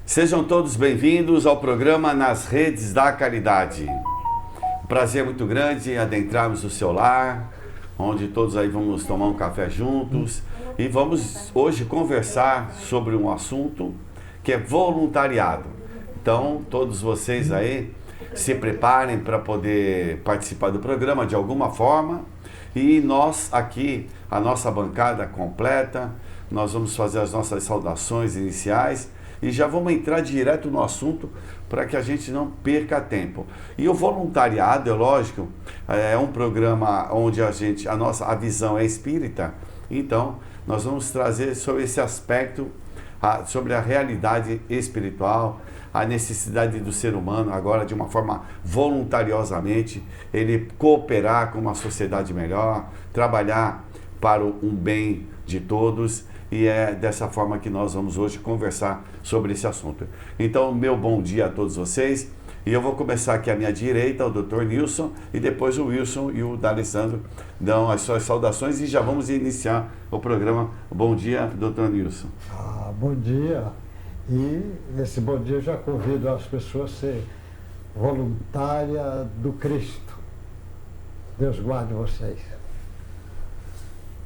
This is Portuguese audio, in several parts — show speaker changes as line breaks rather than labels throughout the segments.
Sejam todos bem-vindos ao programa Nas Redes da Caridade. Um prazer muito grande adentrarmos o seu lar, onde todos aí vamos tomar um café juntos e vamos hoje conversar sobre um assunto que é voluntariado. Então, todos vocês aí se preparem para poder participar do programa de alguma forma e nós aqui, a nossa bancada completa, nós vamos fazer as nossas saudações iniciais e já vamos entrar direto no assunto para que a gente não perca tempo. E o voluntariado, é lógico, é um programa onde a visão é espírita, então nós vamos trazer sobre esse aspecto, sobre a realidade espiritual, a necessidade do ser humano agora de uma forma voluntariosamente, ele cooperar com uma sociedade melhor, trabalhar para um bem de todos, e é dessa forma que nós vamos hoje conversar sobre esse assunto. Então, meu bom dia a todos vocês, e eu vou começar aqui à minha direita, o Dr. Nilson, e depois o Wilson e o D'Alessandro dão as suas saudações e já vamos iniciar o programa. Bom dia, Dr. Nilson.
Bom dia. E nesse bom dia eu já convido as pessoas a ser voluntária do Cristo. Deus guarde vocês.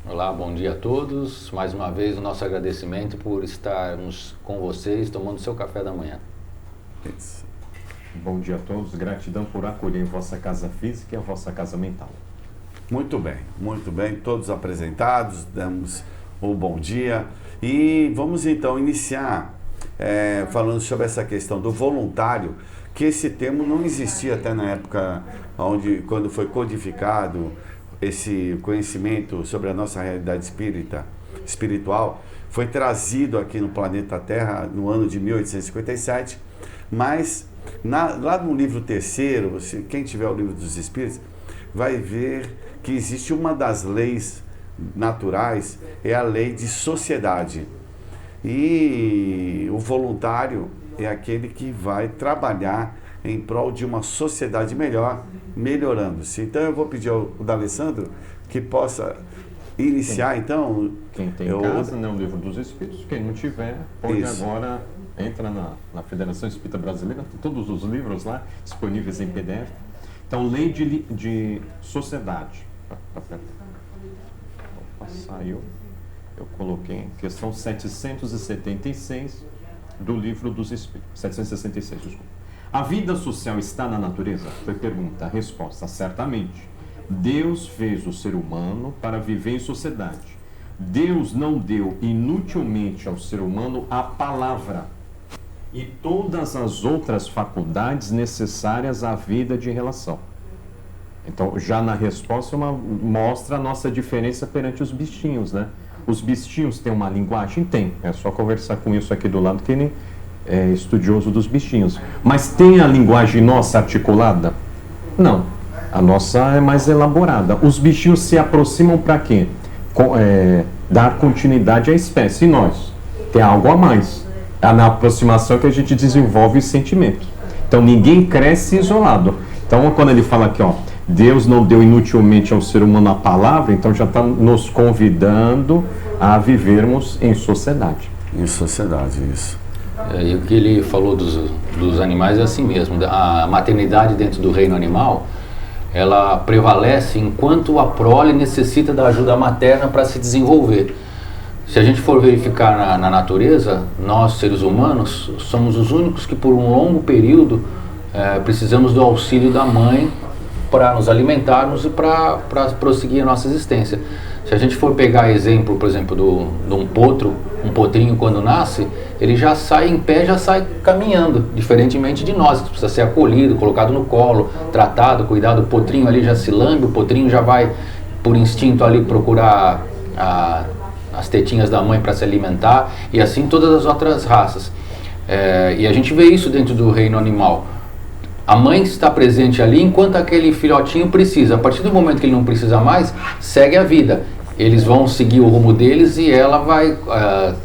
Olá, bom dia a todos. Mais uma vez o nosso agradecimento por estarmos com vocês tomando seu café da manhã.
Isso.
Bom dia a todos. Gratidão por acolher vossa casa física e a vossa casa mental.
Muito bem. Todos apresentados, damos um bom dia. E vamos então iniciar falando sobre essa questão do voluntário, que esse termo não existia até na época quando foi codificado esse conhecimento sobre a nossa realidade espiritual, foi trazido aqui no planeta Terra no ano de 1857, mas lá no livro terceiro, quem tiver o livro dos Espíritos, vai ver que existe uma das leis naturais, é a lei de sociedade. E o voluntário é aquele que vai trabalhar em prol de uma sociedade melhor, melhorando-se. Então eu vou pedir ao D'Alessandro que possa iniciar, então...
Quem tem em casa, o livro dos Espíritos, quem não tiver, pode agora, entra na Federação Espírita Brasileira, tem todos os livros lá, disponíveis em PDF. Então, lei de sociedade. Saiu. Eu coloquei questão 776 do livro dos Espíritos. 766, desculpa. A vida social está na natureza? Foi pergunta. A resposta, certamente. Deus fez o ser humano para viver em sociedade. Deus não deu inutilmente ao ser humano a palavra e todas as outras faculdades necessárias à vida de relação. Então, já na resposta, mostra a nossa diferença perante os bichinhos, né? Os bichinhos têm uma linguagem? Tem. É só conversar com isso aqui do lado que ele é estudioso dos bichinhos. Mas tem a linguagem nossa articulada? Não. A nossa é mais elaborada. Os bichinhos se aproximam para quê? Dar continuidade à espécie. E nós? Tem algo a mais. É na aproximação que a gente desenvolve os sentimentos. Então, ninguém cresce isolado. Então, quando ele fala aqui, Deus não deu inutilmente ao ser humano a palavra, então já está nos convidando a vivermos em sociedade.
Em sociedade, isso.
E o que ele falou dos animais é assim mesmo. A maternidade dentro do reino animal, ela prevalece enquanto a prole necessita da ajuda materna para se desenvolver. Se a gente for verificar na natureza, nós, seres humanos, somos os únicos que por um longo período precisamos do auxílio da mãe para nos alimentarmos e para prosseguir a nossa existência. Se a gente for pegar exemplo, por exemplo, de um potro, um potrinho quando nasce, ele já sai em pé, já sai caminhando, diferentemente de nós, que precisa ser acolhido, colocado no colo, tratado, cuidado. O potrinho ali já se lambe, o potrinho já vai, por instinto, ali procurar as tetinhas da mãe para se alimentar, e assim todas as outras raças. E a gente vê isso dentro do reino animal. A mãe está presente ali enquanto aquele filhotinho precisa. A partir do momento que ele não precisa mais, segue a vida. Eles vão seguir o rumo deles e ela vai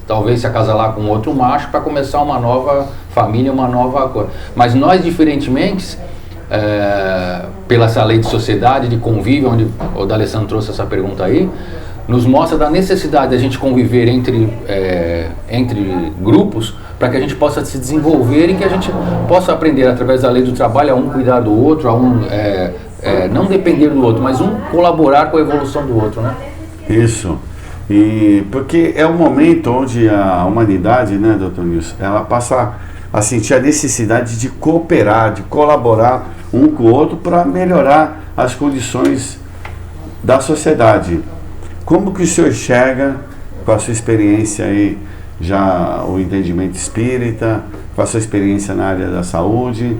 talvez se acasalar com outro macho para começar uma nova família, uma nova coisa. Mas nós, diferentemente, pela essa lei de sociedade, de convívio, onde o D'Alessandro trouxe essa pergunta aí, nos mostra da necessidade da gente conviver entre grupos para que a gente possa se desenvolver e que a gente possa aprender através da lei do trabalho a um cuidar do outro, a um não depender do outro, mas um colaborar com a evolução do outro, né?
Isso. E porque é um momento onde a humanidade, né, doutor Nilson, ela passa a sentir a necessidade de cooperar, de colaborar um com o outro para melhorar as condições da sociedade. Como que o senhor enxerga, com a sua experiência aí, já o entendimento espírita, com a sua experiência na área da saúde,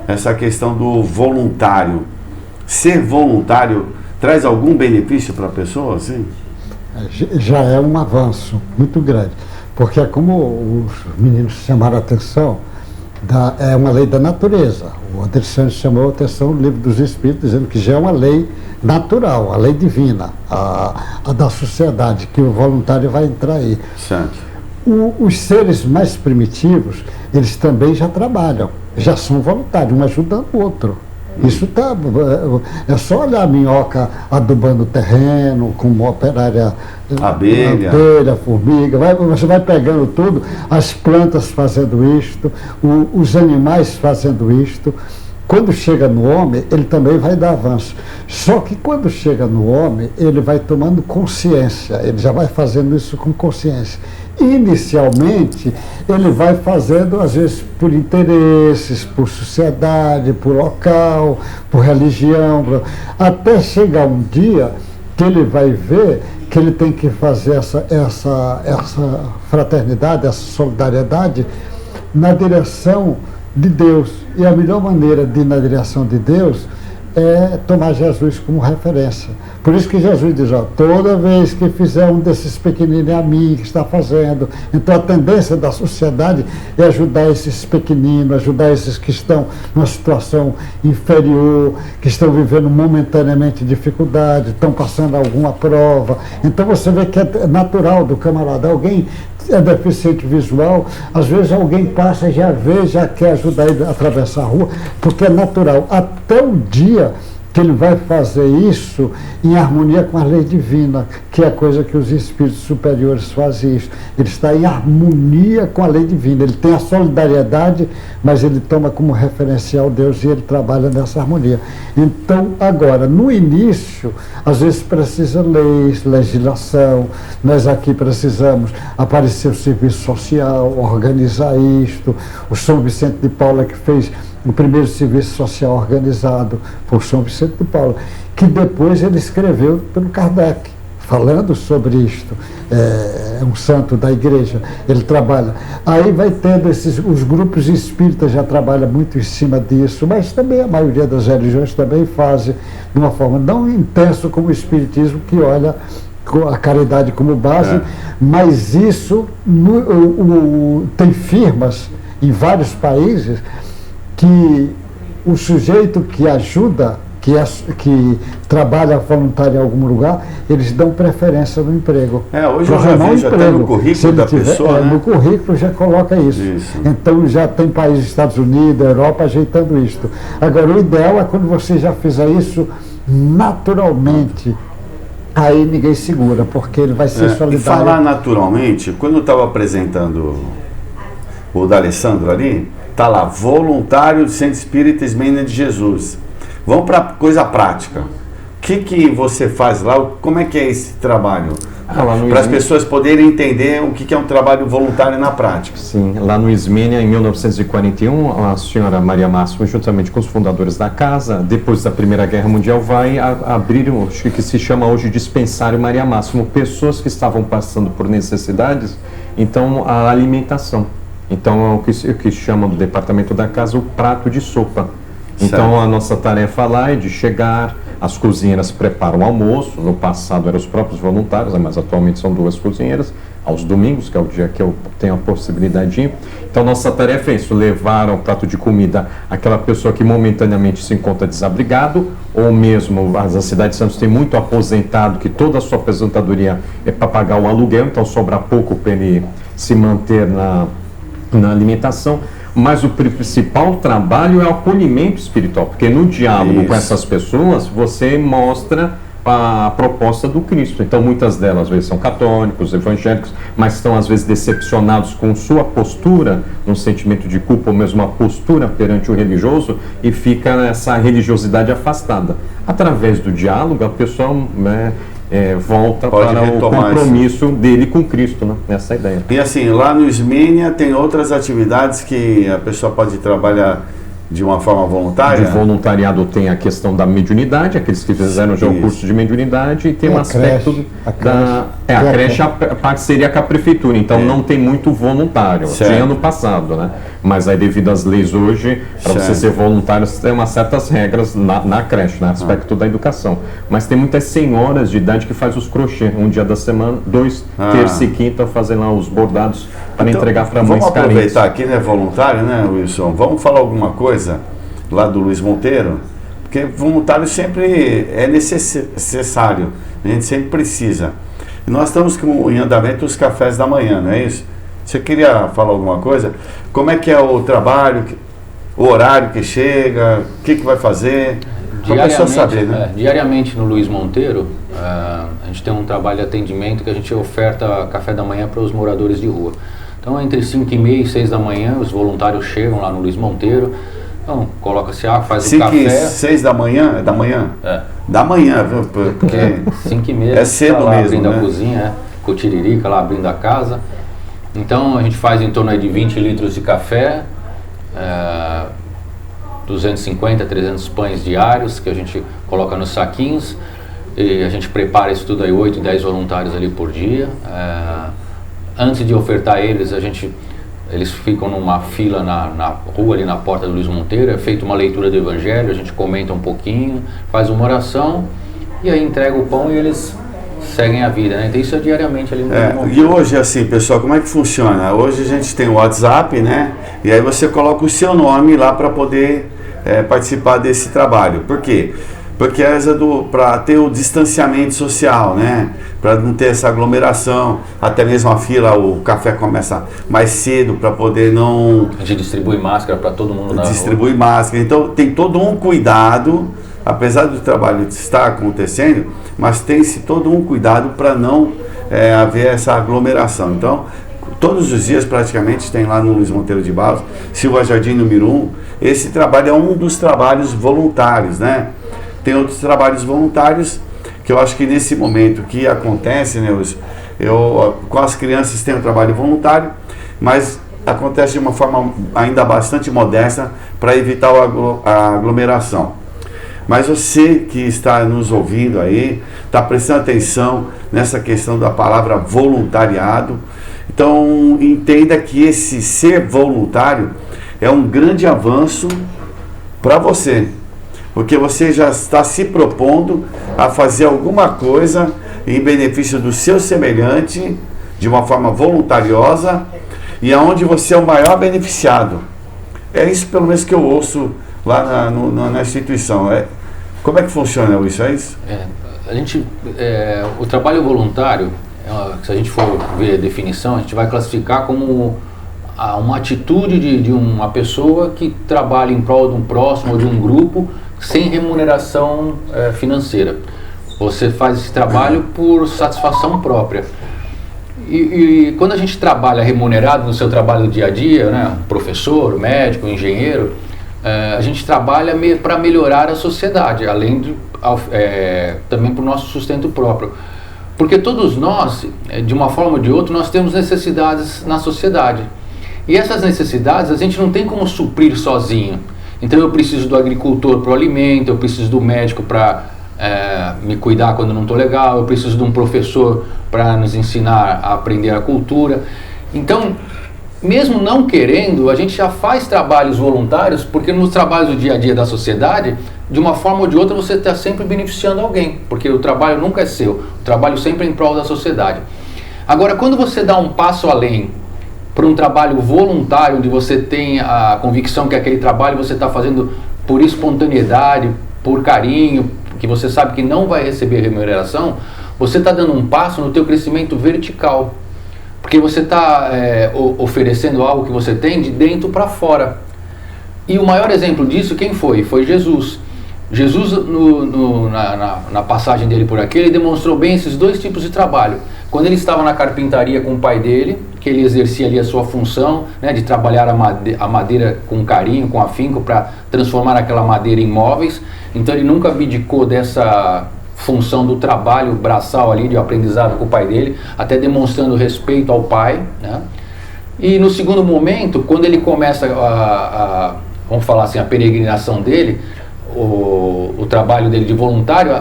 essa questão do voluntário? Ser voluntário traz algum benefício para a pessoa, assim?
Já é um avanço muito grande, porque é como os meninos chamaram a atenção, é uma lei da natureza. O André Santos chamou a atenção no Livro dos Espíritos, dizendo que já é uma lei natural, a lei divina, a da sociedade, que o voluntário vai entrar aí.
Certo.
Os seres mais primitivos, eles também já trabalham, já são voluntários, um ajudando o outro. Isso tá, é só olhar a minhoca adubando o terreno, com uma operária,
abelha,
formiga, você vai pegando tudo, as plantas fazendo isto, os animais fazendo isto. Quando chega no homem, ele também vai dar avanço. Só que quando chega no homem, ele vai tomando consciência, ele já vai fazendo isso com consciência. Inicialmente, ele vai fazendo, às vezes, por interesses, por sociedade, por local, por religião, até chegar um dia que ele vai ver que ele tem que fazer essa fraternidade, essa solidariedade na direção de Deus. E a melhor maneira de ir na direção de Deus é tomar Jesus como referência. Por isso que Jesus diz, toda vez que fizer um desses pequeninos a mim, que está fazendo. Então a tendência da sociedade é ajudar esses pequeninos, ajudar esses que estão numa situação inferior, que estão vivendo momentaneamente dificuldade, estão passando alguma prova. Então você vê que é natural do camarada. Alguém é deficiente visual, às vezes alguém passa, já vê, já quer ajudar ele a atravessar a rua, porque é natural. Até o dia que ele vai fazer isso em harmonia com a lei divina, que é a coisa que os espíritos superiores fazem isso. Ele está em harmonia com a lei divina, ele tem a solidariedade, mas ele toma como referencial Deus e ele trabalha nessa harmonia. Então, agora, no início, às vezes precisa leis, legislação, nós aqui precisamos aparecer o serviço social, organizar isto. O São Vicente de Paula que fez o primeiro serviço social organizado por São Vicente de Paula, que depois ele escreveu pelo Kardec, falando sobre isto. É um santo da igreja, ele trabalha. Aí vai tendo os grupos espíritas já trabalham muito em cima disso, mas também a maioria das religiões também fazem de uma forma não intensa como o espiritismo, que olha a caridade como base, mas isso tem firmas em vários países que o sujeito que ajuda, que trabalha voluntário em algum lugar, eles dão preferência no emprego.
Hoje eu já vejo até no currículo da pessoa, né?
No currículo já coloca isso. Então já tem países, Estados Unidos, Europa, ajeitando isto. Agora, o ideal é quando você já fizer isso naturalmente, aí ninguém segura, porque ele vai ser solidário.
E falar naturalmente, quando eu estava apresentando o D'Alessandro ali, está lá, voluntário do Centro Espírita Ismênia de Jesus. Vamos para coisa prática. O que você faz lá? Como é que é esse trabalho? Para as pessoas poderem entender o que é um trabalho voluntário na prática.
Sim, lá no Ismênia, em 1941, a senhora Maria Máxima, juntamente com os fundadores da casa, depois da Primeira Guerra Mundial, vai abrir o que se chama hoje Dispensário Maria Máxima. Pessoas que estavam passando por necessidades, então a alimentação. Então, é o que chamam do departamento da casa o prato de sopa. Então, a nossa tarefa lá é de chegar, as cozinheiras preparam o almoço, no passado eram os próprios voluntários, mas atualmente são 2 cozinheiras, aos domingos, que é o dia que eu tenho a possibilidade de ir. Então, nossa tarefa é isso, levar um prato de comida àquela pessoa que momentaneamente se encontra desabrigado, ou mesmo, a cidade de Santos tem muito aposentado, que toda a sua aposentadoria é para pagar o aluguel, então sobra pouco para ele se manter na alimentação, mas o principal trabalho é o acolhimento espiritual, porque no diálogo com essas pessoas você mostra a proposta do Cristo. Então, muitas delas, às vezes, são católicos, evangélicos, mas estão, às vezes, decepcionados com sua postura, um sentimento de culpa ou mesmo uma postura perante o religioso, e fica essa religiosidade afastada. Através do diálogo, a pessoa, né, volta
Pode
para o compromisso dele com Cristo, né? Essa ideia.
E assim, lá no Ismênia tem outras atividades que a pessoa pode trabalhar de uma forma voluntária?
De voluntariado tem a questão da mediunidade, aqueles que fizeram já o curso de mediunidade, e tem um aspecto da... A creche, a parceria com a prefeitura, então não tem muito voluntário, tinha ano passado, né? Mas aí devido às leis hoje, para você ser voluntário, você tem umas certas regras na creche, no aspecto da educação. Mas tem muitas senhoras de idade que faz os crochê, um dia da semana, terça e quinta, fazem lá os bordados para entregar para mães carentes.
Vamos aproveitar aqui, né, voluntário, né, Wilson? Vamos falar alguma coisa lá do Luiz Monteiro? Porque voluntário sempre é necessário, a gente sempre precisa. E nós estamos em andamento os cafés da manhã, não é isso? Você queria falar alguma coisa? Como é que é o trabalho, o horário que chega, o que vai fazer? Para a pessoa saber, né?
Diariamente no Luiz Monteiro, a gente tem um trabalho de atendimento que a gente oferta café da manhã para os moradores de rua. Então, entre 5h30 e 6 da manhã, os voluntários chegam lá no Luiz Monteiro. Então, coloca-se água, faz o café.
5 e 6 da manhã? É da manhã? Da manhã, viu? Porque
5h30.
É cedo
tá lá
mesmo,
abrindo
né?
a cozinha, com o tiririca lá abrindo a casa. Então, a gente faz em torno aí de 20 litros de café, 250, 300 pães diários que a gente coloca nos saquinhos. E a gente prepara isso tudo aí, 8, 10 voluntários ali por dia. Antes de ofertar eles, eles ficam numa fila na rua, ali na porta do Luiz Monteiro, é feita uma leitura do Evangelho, a gente comenta um pouquinho, faz uma oração e aí entrega o pão e eles seguem a vida, né? Então isso é diariamente ali no Luiz Monteiro.
E hoje, assim, pessoal, como é que funciona? Hoje a gente tem o WhatsApp, né? E aí você coloca o seu nome lá para poder participar desse trabalho. Por quê? Porque para ter o distanciamento social, né? Para não ter essa aglomeração, até mesmo a fila, o café começa mais cedo para poder não...
A gente distribui máscara para todo mundo na
Distribui máscara, então tem todo um cuidado, apesar do trabalho estar acontecendo, mas tem-se todo um cuidado para não haver essa aglomeração. Então, todos os dias praticamente tem lá no Luiz Monteiro de Barros, Silva Jardim número 1, esse trabalho é um dos trabalhos voluntários, né? Tem outros trabalhos voluntários que eu acho que nesse momento que acontece, né, eu com as crianças tem um trabalho voluntário, mas acontece de uma forma ainda bastante modesta para evitar a aglomeração. Mas você que está nos ouvindo aí, está prestando atenção nessa questão da palavra voluntariado, então entenda que esse ser voluntário é um grande avanço para você. Porque você já está se propondo a fazer alguma coisa em benefício do seu semelhante, de uma forma voluntariosa, e aonde você é o maior beneficiado. É isso pelo menos que eu ouço lá na instituição. Como é que funciona isso? É isso?
O trabalho voluntário, se a gente for ver a definição, a gente vai classificar como uma atitude de uma pessoa que trabalha em prol de um próximo ou de um grupo sem remuneração financeira. Você faz esse trabalho por satisfação própria. E quando a gente trabalha remunerado no seu trabalho do dia a dia, né, professor, médico, engenheiro, a gente trabalha para melhorar a sociedade, além de também para o nosso sustento próprio. Porque todos nós, de uma forma ou de outra, nós temos necessidades na sociedade. E essas necessidades a gente não tem como suprir sozinho. Então eu preciso do agricultor para o alimento, eu preciso do médico para me cuidar quando não estou legal, eu preciso de um professor para nos ensinar a aprender a cultura. Então, mesmo não querendo, a gente já faz trabalhos voluntários, porque nos trabalhos do dia a dia da sociedade, de uma forma ou de outra você está sempre beneficiando alguém, porque o trabalho nunca é seu, o trabalho sempre é em prol da sociedade. Agora, quando você dá um passo além para um trabalho voluntário, onde você tem a convicção que aquele trabalho você está fazendo por espontaneidade, por carinho, que você sabe que não vai receber remuneração, você está dando um passo no teu crescimento vertical, porque você está oferecendo algo que você tem de dentro para fora. E o maior exemplo disso, quem foi? Foi Jesus. Jesus, na passagem dele por aqui, ele demonstrou bem esses dois tipos de trabalho. Quando ele estava na carpintaria com o pai dele, que ele exercia ali a sua função, né, de trabalhar a madeira com carinho, com afinco, para transformar aquela madeira em móveis. Então ele nunca abdicou dessa função do trabalho braçal ali, de aprendizado com o pai dele, até demonstrando respeito ao pai, né? E no segundo momento, quando ele começa vamos falar assim, a peregrinação dele, o trabalho dele de voluntário,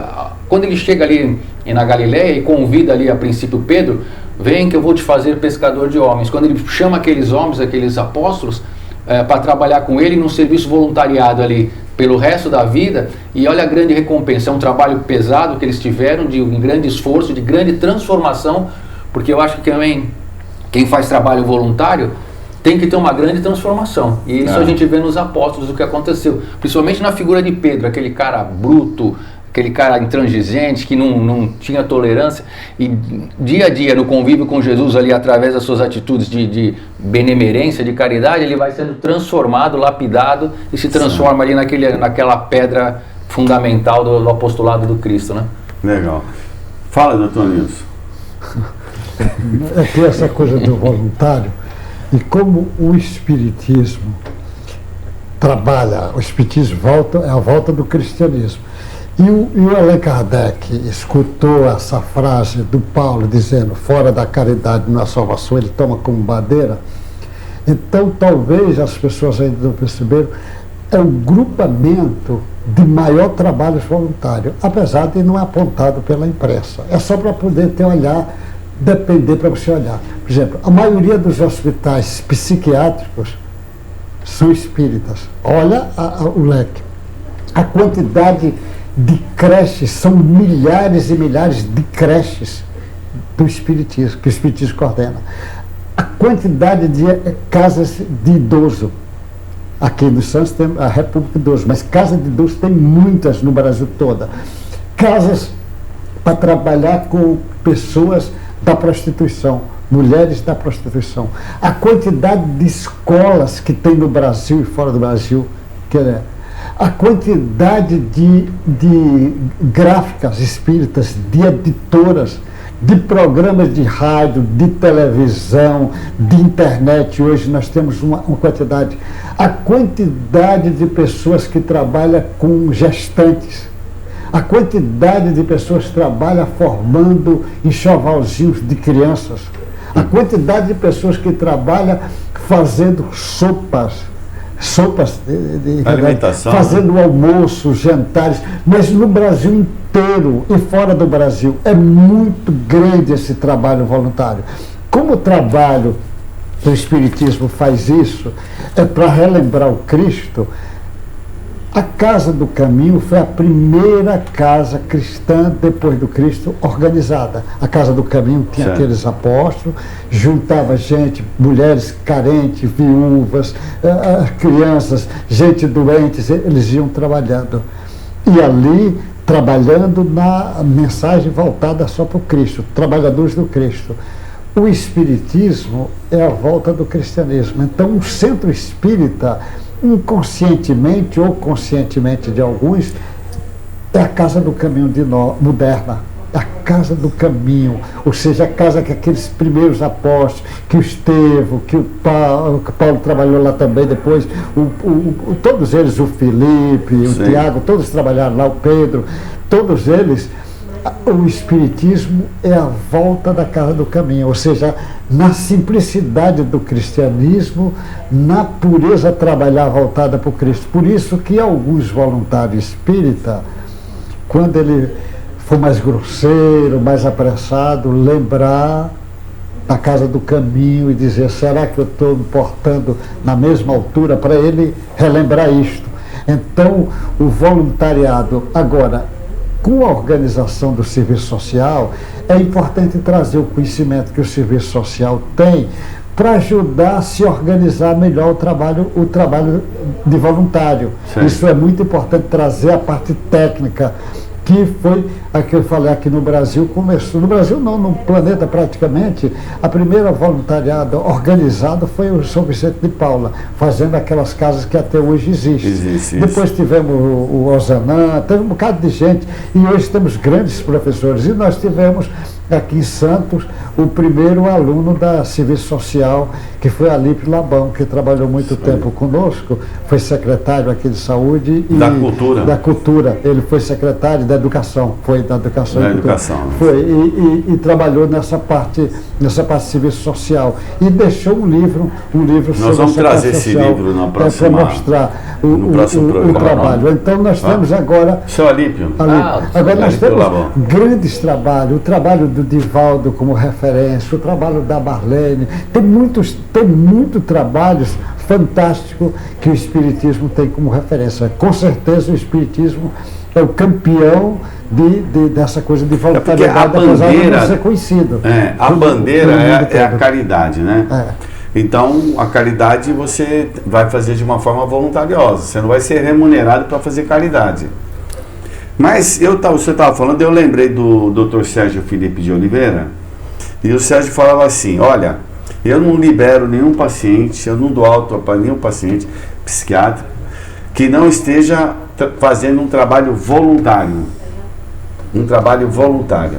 quando ele chega ali na Galileia e convida ali a princípio Pedro, vem que eu vou te fazer pescador de homens. Quando ele chama aqueles homens, aqueles apóstolos, para trabalhar com ele num serviço voluntariado ali pelo resto da vida, e olha a grande recompensa, é um trabalho pesado que eles tiveram, de um grande esforço, de grande transformação, porque eu acho que também quem faz trabalho voluntário tem que ter uma grande transformação, e isso a gente vê nos apóstolos o que aconteceu, principalmente na figura de Pedro, aquele cara bruto, aquele cara intransigente, que não tinha tolerância, e dia a dia no convívio com Jesus ali, através das suas atitudes de benemerência, de caridade, ele vai sendo transformado, lapidado, e se transforma ali naquela pedra fundamental do apostolado do Cristo, né?
Legal. Fala, doutor Nilson.
É que essa coisa do voluntário, e como o Espiritismo trabalha, o Espiritismo é a volta do cristianismo. E o Allan Kardec escutou essa frase do Paulo dizendo, fora da caridade não há salvação, ele toma como bandeira. Então talvez as pessoas ainda não perceberam, é um grupamento de maior trabalho voluntário, apesar de não é apontado pela imprensa. É só para poder ter olhar, depender para você olhar. Por exemplo, a maioria dos hospitais psiquiátricos são espíritas. Olha o leque. A quantidade de creches, são milhares e milhares de creches do Espiritismo, que o Espiritismo coordena. A quantidade de casas de idoso. Aqui no Santos tem a República de Idoso, mas casas de idoso tem muitas no Brasil toda. Casas para trabalhar com pessoas da prostituição, mulheres da prostituição. A quantidade de escolas que tem no Brasil e fora do Brasil, a quantidade de gráficas espíritas, de editoras, de programas de rádio, de televisão, de internet. Hoje nós temos uma quantidade. A quantidade de pessoas que trabalham com gestantes. A quantidade de pessoas que trabalham formando enxovalzinhos de crianças. A quantidade de pessoas que trabalham fazendo sopas de
alimentação,
fazendo almoço, jantares, mas no Brasil inteiro e fora do Brasil é muito grande esse trabalho voluntário. Como o trabalho do Espiritismo faz isso, é para relembrar o Cristo. A Casa do Caminho foi a primeira casa cristã depois do Cristo organizada. A Casa do Caminho tinha aqueles apóstolos, juntava gente, mulheres carentes, viúvas, crianças, gente doente, eles iam trabalhando. E ali, trabalhando na mensagem voltada só para o Cristo, trabalhadores do Cristo. O Espiritismo é a volta do cristianismo. Então, o centro espírita, inconscientemente ou conscientemente de alguns, é a Casa do Caminho moderna, a Casa do Caminho, ou seja, a casa que aqueles primeiros apóstolos, que o Estevão, que o Paulo trabalhou lá também depois, todos eles, o Felipe, o Tiago, todos trabalharam lá, o Pedro, todos eles. O Espiritismo é a volta da Casa do Caminho, ou seja, na simplicidade do cristianismo, na pureza trabalhar voltada para o Cristo. Por isso que alguns voluntários espíritas, quando ele for mais grosseiro, mais apressado, lembrar da Casa do Caminho e dizer, será que eu estou me portando na mesma altura, para ele relembrar isto. Então, o voluntariado, agora, com a organização do serviço social, é importante trazer o conhecimento que o serviço social tem para ajudar a se organizar melhor o trabalho de voluntário. Sim. Isso é muito importante, trazer a parte técnica, que foi a que eu falei aqui no Brasil, começou, no Brasil não, no planeta praticamente, a primeira voluntariado organizada foi o São Vicente de Paula, fazendo aquelas casas que até hoje existem.
Existe,
depois tivemos o Ozanam, teve um bocado de gente, e hoje temos grandes professores, e nós tivemos aqui em Santos o primeiro aluno da Serviço Social, que foi Alípio Labão, que trabalhou muito tempo conosco, foi secretário aqui de Saúde e da Cultura. Ele foi secretário da Educação, foi da Educação.
Da Educação.
Foi, e trabalhou nessa parte de Serviço Social. E deixou um livro
Nós vamos trazer esse livro na próxima,
para mostrar o trabalho. Então nós temos agora...
Seu Alípio.
Agora nós temos grandes trabalhos, o trabalho do Divaldo como referência, o trabalho da Marlene, tem muitos trabalhos fantásticos que o Espiritismo tem como referência. Com certeza o Espiritismo é o campeão dessa coisa de voluntariedade, apesar de não ser conhecido.
A bandeira é a caridade, né? Então, a caridade você vai fazer de uma forma voluntariosa, você não vai ser remunerado para fazer caridade. Mas você estava falando, eu lembrei do Dr. Sérgio Felipe de Oliveira, e o Sérgio falava assim, olha, eu não libero nenhum paciente, eu não dou alta para nenhum paciente psiquiátrico que não esteja fazendo um trabalho voluntário. Um trabalho voluntário.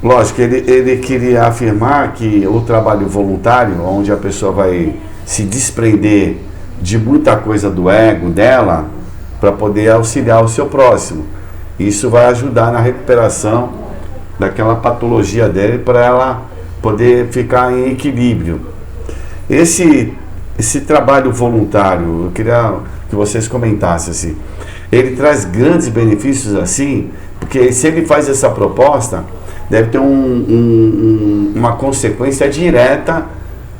Lógico, ele queria afirmar que o trabalho voluntário, onde a pessoa vai se desprender de muita coisa do ego dela, para poder auxiliar o seu próximo. Isso vai ajudar na recuperação daquela patologia dele, para ela poder ficar em equilíbrio. Esse trabalho voluntário, eu queria que vocês comentassem assim, ele traz grandes benefícios assim, porque se ele faz essa proposta, deve ter uma consequência direta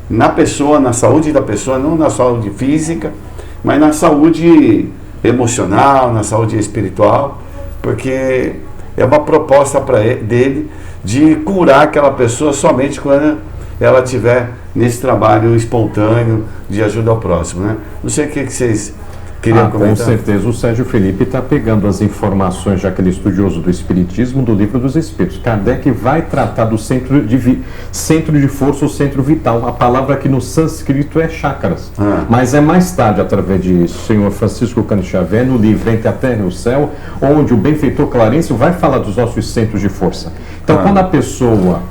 na pessoa, na saúde da pessoa, não na saúde física, mas na saúde emocional, na saúde espiritual, porque é uma proposta dele de curar aquela pessoa somente quando ela estiver nesse trabalho espontâneo de ajuda ao próximo, né? Não sei o que vocês queriam comentar.
Com certeza, o Sérgio Felipe está pegando as informações, já que ele é estudioso do Espiritismo, do Livro dos Espíritos. Kardec vai tratar do centro de força ou centro vital. A palavra que no sânscrito é chakras. Mas é mais tarde, através de Sr. Francisco Cândido Xavier, no livro Entre a Terra e o Céu, onde o benfeitor Clarencio vai falar dos nossos centros de força. Então, quando a pessoa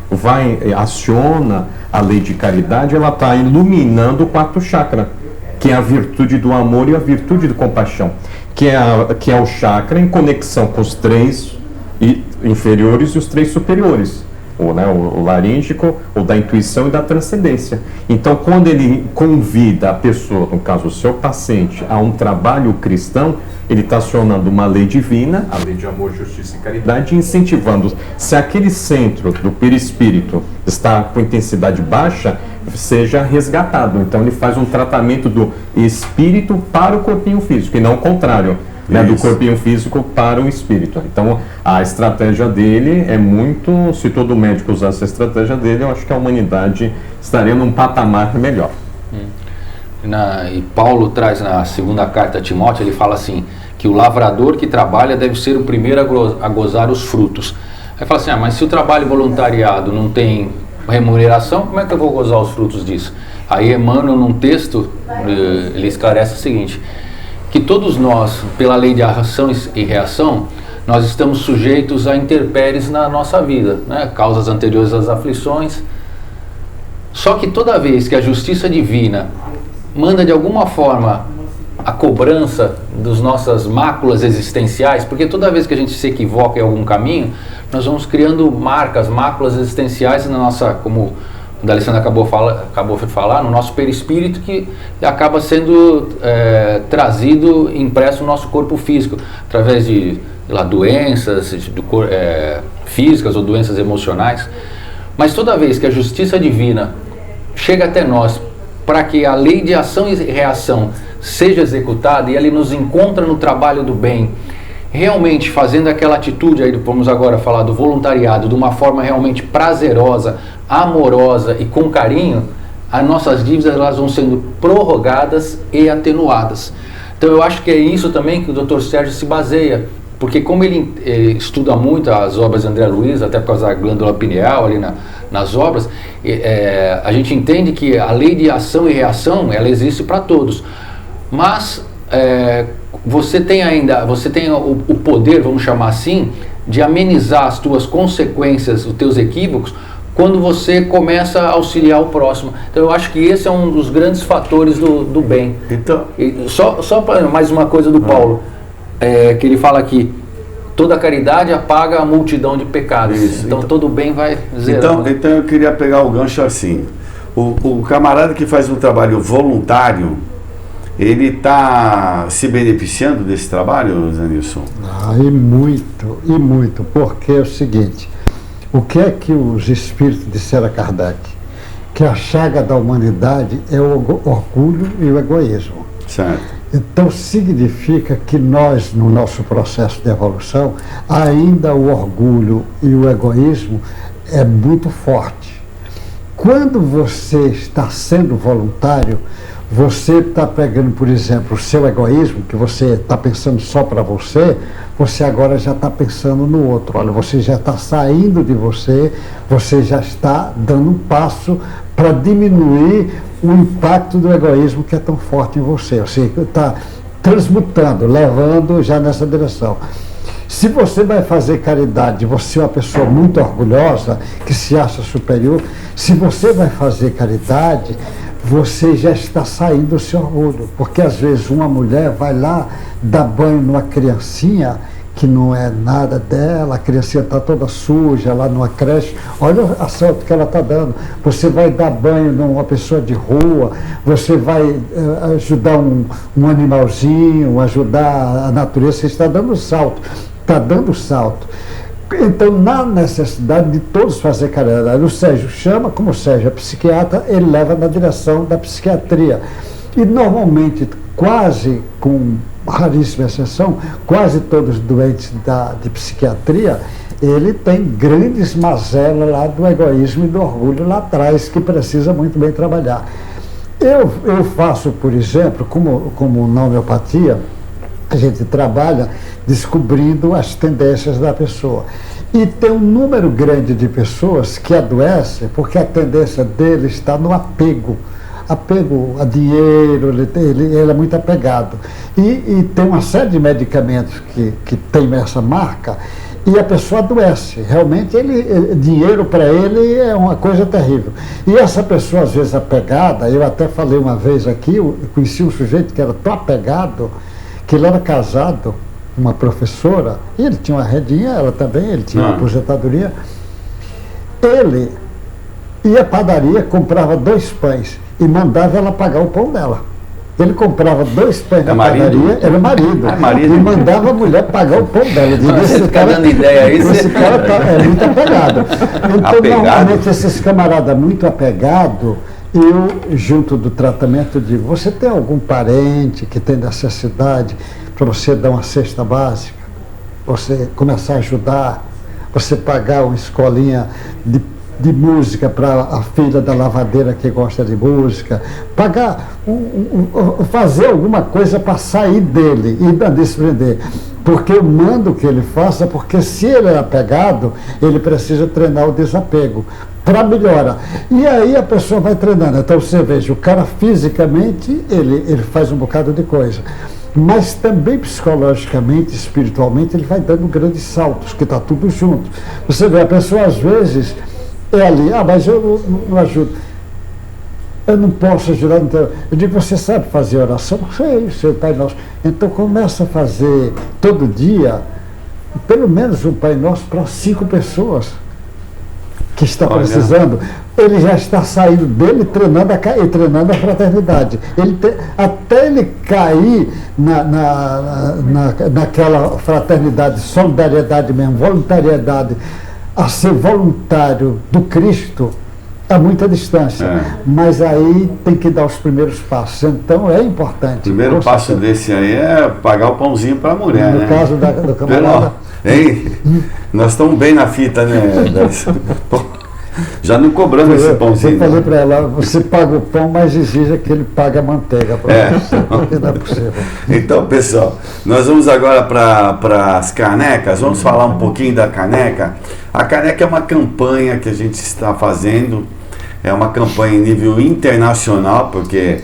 aciona a lei de caridade, ela está iluminando o quarto chakra, que é a virtude do amor e a virtude da compaixão, que é o chakra em conexão com os três inferiores e os três superiores, o laríngico, o da intuição e da transcendência. Então, quando ele convida a pessoa, no caso o seu paciente, a um trabalho cristão, ele está acionando uma lei divina, a lei de amor, justiça e caridade, incentivando, se aquele centro do perispírito está com intensidade baixa, seja resgatado. Então ele faz um tratamento do espírito para o corpinho físico, e não o contrário, né, do corpinho físico para o espírito. Então a estratégia dele é muito, se todo médico usasse a estratégia dele, eu acho que a humanidade estaria num patamar melhor.
E Paulo traz na segunda carta a Timóteo, ele fala assim, que o lavrador que trabalha deve ser o primeiro a gozar os frutos. Aí fala assim, mas se o trabalho voluntariado não tem remuneração, como é que eu vou gozar os frutos disso? Aí Emmanuel, num texto, ele esclarece o seguinte, que todos nós, pela lei de ação e reação, nós estamos sujeitos a intempéries na nossa vida, né? Causas anteriores às aflições. Só que toda vez que a justiça divina manda de alguma forma a cobrança das nossas máculas existenciais, porque toda vez que a gente se equivoca em algum caminho, nós vamos criando máculas existenciais na nossa, como o D'Alessandro acabou de falar, no nosso perispírito, que acaba sendo trazido, impresso no nosso corpo físico, através de doenças físicas ou doenças emocionais. Mas toda vez que a justiça divina chega até nós para que a lei de ação e reação seja executada, e ele nos encontra no trabalho do bem, realmente fazendo aquela atitude, aí vamos agora falar do voluntariado, de uma forma realmente prazerosa, amorosa e com carinho, as nossas dívidas elas vão sendo prorrogadas e atenuadas. Então eu acho que é isso também que o Dr. Sérgio se baseia porque como ele estuda muito as obras de André Luiz, até por causa da glândula pineal ali nas obras, a gente entende que a lei de ação e reação, ela existe para todos. Mas você tem o poder, vamos chamar assim, de amenizar as tuas consequências, os teus equívocos, quando você começa a auxiliar o próximo. Então eu acho que esse é um dos grandes fatores do bem. Então, só para mais uma coisa do Paulo, que ele fala aqui, toda caridade apaga a multidão de pecados. Então todo bem vai zerando.
Então eu queria pegar o gancho assim. O camarada que faz um trabalho voluntário, ele está se beneficiando desse trabalho, Zé Nilson?
E muito, porque é o seguinte, o que é que os espíritos disseram a Kardec? Que a chaga da humanidade é o orgulho e o egoísmo.
Certo.
Então significa que nós, no nosso processo de evolução, ainda o orgulho e o egoísmo é muito forte. Quando você está sendo voluntário, você está pegando, por exemplo, o seu egoísmo, que você está pensando só para você, você agora já está pensando no outro. Olha, você já está saindo de você, você já está dando um passo para diminuir o impacto do egoísmo que é tão forte em você. Você está transmutando, levando já nessa direção. Se você vai fazer caridade, você é uma pessoa muito orgulhosa, que se acha superior, se você vai fazer caridade, você já está saindo do seu orgulho, porque às vezes uma mulher vai lá dar banho numa criancinha que não é nada dela, a criancinha está toda suja lá numa creche, olha o assalto que ela está dando. Você vai dar banho numa pessoa de rua, você vai ajudar um animalzinho, ajudar a natureza, você está dando salto, Então, na necessidade de todos fazer caridade, o Sérgio chama, como o Sérgio é psiquiatra, ele leva na direção da psiquiatria. E normalmente, quase com raríssima exceção, quase todos os doentes de psiquiatria, ele tem grandes mazelas lá do egoísmo e do orgulho lá atrás, que precisa muito bem trabalhar. Eu faço, por exemplo, como na homeopatia, a gente trabalha descobrindo as tendências da pessoa. E tem um número grande de pessoas que adoecem porque a tendência dele está no apego a dinheiro, ele é muito apegado. E tem uma série de medicamentos que tem essa marca e a pessoa adoece. Realmente, dinheiro para ele é uma coisa terrível. E essa pessoa, às vezes, apegada, eu até falei uma vez aqui, eu conheci um sujeito que era tão apegado que ele era casado, uma professora, e ele tinha uma rendinha, ela também, ele tinha uma aposentadoria. Ele ia à padaria, comprava 2 pães e mandava ela pagar o pão dela. Ele comprava 2 pães na padaria, era o marido, e mandava a mulher pagar o pão dela.
Você está dando ideia aí?
Esse cara é muito apegado. Então, normalmente, esses camaradas muito apegados, eu, junto do tratamento, digo, você tem algum parente que tem necessidade para você dar uma cesta básica, você começar a ajudar, você pagar uma escolinha de música para a filha da lavadeira que gosta de música, pagar, fazer alguma coisa para sair dele e desprender. Porque eu mando que ele faça, porque se ele é apegado, ele precisa treinar o desapego para melhorar. E aí a pessoa vai treinando. Então você veja, o cara fisicamente, ele faz um bocado de coisa. Mas também psicologicamente, espiritualmente, ele vai dando grandes saltos, que está tudo junto. Você vê, a pessoa às vezes é ali, mas eu não ajudo. Eu não posso ajudar. Eu digo, você sabe fazer oração? Sei, seu Pai Nosso. Então começa a fazer todo dia, pelo menos um Pai Nosso para 5 pessoas que está precisando. Ele já está saindo dele treinando a fraternidade. Até ele cair naquela fraternidade, solidariedade mesmo, voluntariedade, a ser voluntário do Cristo, a muita distância. Mas aí tem que dar os primeiros passos. Então é importante. O
primeiro passo desse aí é pagar o pãozinho para a mulher.
No caso do camarada.
Nós estamos bem na fita, né? Já não cobramos esse pãozinho.
Eu falei para ela, você paga o pão, mas exija que ele pague a manteiga para você, porque não é possível.
Então, pessoal, nós vamos agora para as canecas, vamos falar um pouquinho da caneca. A caneca é uma campanha que a gente está fazendo, é uma campanha em nível internacional, porque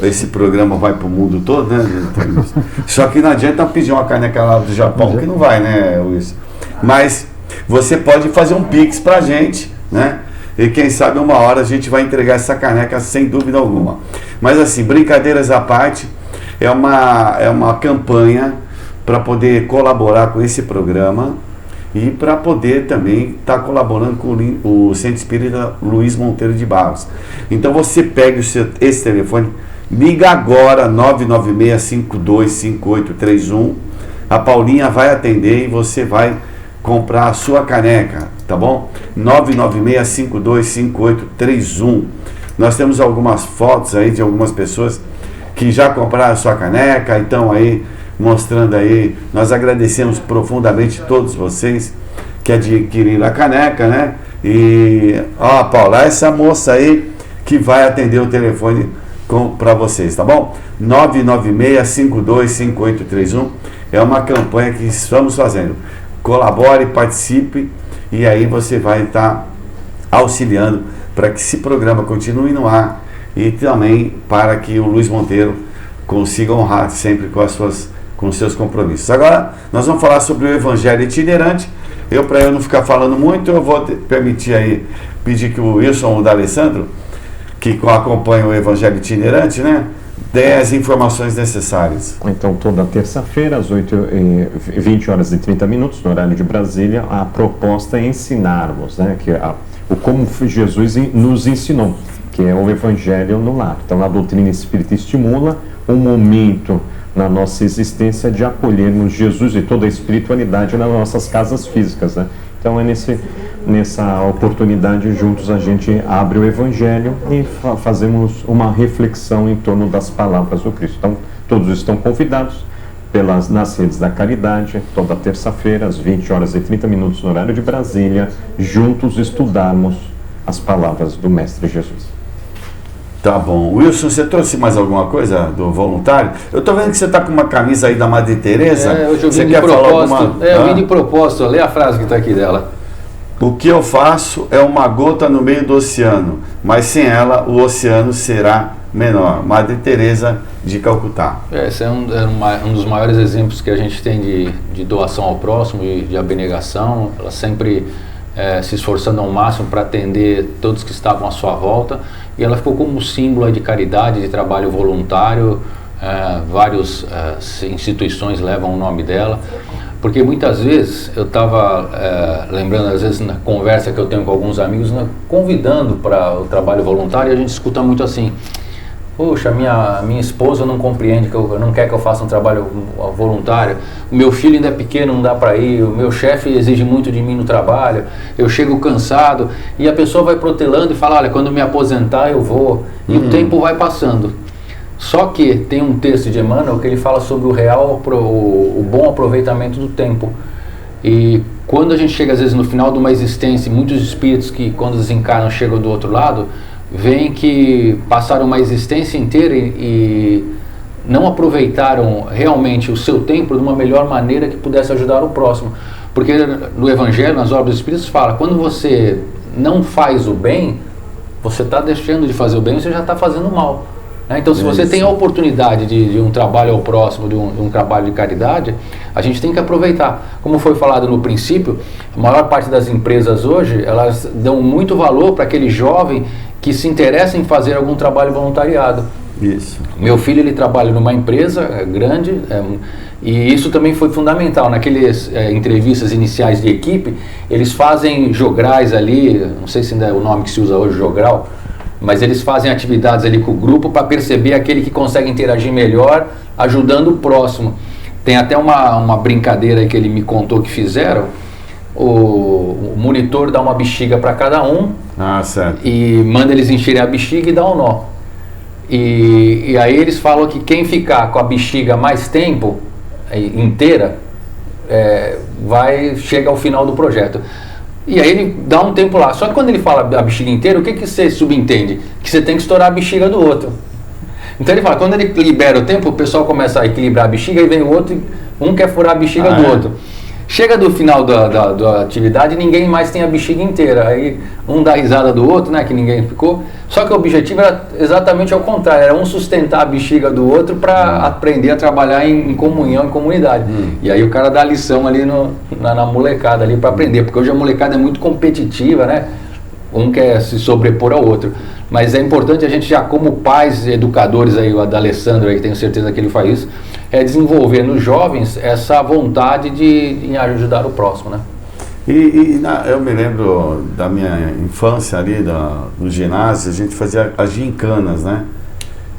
esse programa vai para o mundo todo, né? Só que não adianta pedir uma caneca lá do Japão, que não vai, né, Wilson? Mas você pode fazer um Pix para a gente, né? E quem sabe uma hora a gente vai entregar essa caneca sem dúvida alguma. Mas assim, brincadeiras à parte, é uma campanha para poder colaborar com esse programa e para poder também estar colaborando com o Centro Espírita Luiz Monteiro de Barros. Então você pega esse telefone, liga agora, 996525831, a Paulinha vai atender e você vai comprar a sua caneca, tá bom? 996525831. Nós temos algumas fotos aí de algumas pessoas que já compraram a sua caneca, então aí mostrando aí, nós agradecemos profundamente todos vocês que adquiriram a caneca, né? E ó, Paula, essa moça aí que vai atender o telefone para vocês, tá bom? 996525831 é uma campanha que estamos fazendo. Colabore, participe e aí você vai estar auxiliando para que esse programa continue no ar e também para que o Luiz Monteiro consiga honrar sempre com os seus compromissos. Agora nós vamos falar sobre o Evangelho itinerante. Para eu não ficar falando muito, eu vou permitir aí, pedir que o Wilson ou o D'Alessandro, que acompanha o Evangelho itinerante, né, dê as informações necessárias.
Então, toda terça-feira, às 20 horas e 30 minutos, no horário de Brasília, a proposta é ensinarmos, né, o como Jesus nos ensinou, que é o Evangelho no lar. Então, a doutrina espírita estimula um momento na nossa existência de acolhermos Jesus e toda a espiritualidade nas nossas casas físicas, né? Então, é nessa oportunidade, juntos a gente abre o Evangelho e fazemos uma reflexão em torno das palavras do Cristo. Então, todos estão convidados nas redes da caridade, toda terça-feira, às 20 horas e 30 minutos, no horário de Brasília, juntos estudarmos as palavras do Mestre Jesus.
Tá bom. Wilson, você trouxe mais alguma coisa do voluntário? Eu tô vendo que você tá com uma camisa aí da Madre Teresa.
Hoje eu vim
você
de
quer falar
propósito.
alguma...
Eu vim de propósito. Lê a frase que está aqui dela.
O que eu faço é uma gota no meio do oceano, mas sem ela o oceano será menor. Madre Teresa de Calcutá.
Esse é um dos maiores exemplos que a gente tem de doação ao próximo, de abnegação. Ela sempre se esforçando ao máximo para atender todos que estavam à sua volta. E ela ficou como um símbolo de caridade, de trabalho voluntário. Várias instituições levam o nome dela. Porque muitas vezes, eu estava lembrando, às vezes, na conversa que eu tenho com alguns amigos, né, convidando para o trabalho voluntário, e a gente escuta muito assim: poxa, minha esposa não compreende, não quer que eu faça um trabalho voluntário, o meu filho ainda é pequeno, não dá para ir, o meu chefe exige muito de mim no trabalho, eu chego cansado, e a pessoa vai protelando e fala: olha, quando me aposentar eu vou, e o tempo vai passando. Só que tem um texto de Emmanuel que ele fala sobre o bom aproveitamento do tempo. E quando a gente chega às vezes no final de uma existência, muitos espíritos que quando desencarnam chegam do outro lado, veem que passaram uma existência inteira e não aproveitaram realmente o seu tempo de uma melhor maneira que pudesse ajudar o próximo. Porque no Evangelho, nas obras espíritas, fala: quando você não faz o bem, você está deixando de fazer o bem, você já está fazendo o mal. Então, se você tem a oportunidade de um trabalho ao próximo, de um trabalho de caridade, a gente tem que aproveitar. Como foi falado no princípio, a maior parte das empresas hoje, elas dão muito valor para aquele jovem que se interessa em fazer algum trabalho voluntariado.
Isso.
Meu filho, ele trabalha numa empresa grande, e isso também foi fundamental. Naquelas entrevistas iniciais de equipe, eles fazem jograis ali, não sei se ainda é o nome que se usa hoje, jogral, mas eles fazem atividades ali com o grupo para perceber aquele que consegue interagir melhor, ajudando o próximo. Tem até uma brincadeira aí que ele me contou que fizeram. O monitor dá uma bexiga para cada um,
certo,
e manda eles encherem a bexiga e dá um nó. E aí eles falam que quem ficar com a bexiga mais tempo, inteira, chega ao final do projeto. E aí ele dá um tempo lá. Só que quando ele fala a bexiga inteira, o que que você subentende? Que você tem que estourar a bexiga do outro. Então ele fala, quando ele libera o tempo, o pessoal começa a equilibrar a bexiga e vem o outro, um quer furar a bexiga do outro. Chega do final da atividade, ninguém mais tem a bexiga inteira. Aí um dá risada do outro, né, que ninguém ficou. Só que o objetivo era exatamente ao contrário, era um sustentar a bexiga do outro para aprender a trabalhar em comunhão, em comunidade. E aí o cara dá a lição ali na molecada ali para aprender, porque hoje a molecada é muito competitiva, né? Um quer se sobrepor ao outro. Mas é importante a gente já, como pais, educadores, aí, o da Alessandro, aí, tenho certeza que ele faz isso, é desenvolver nos jovens essa vontade de ajudar o próximo, né?
Eu me lembro da minha infância ali, no ginásio, a gente fazia as gincanas, né?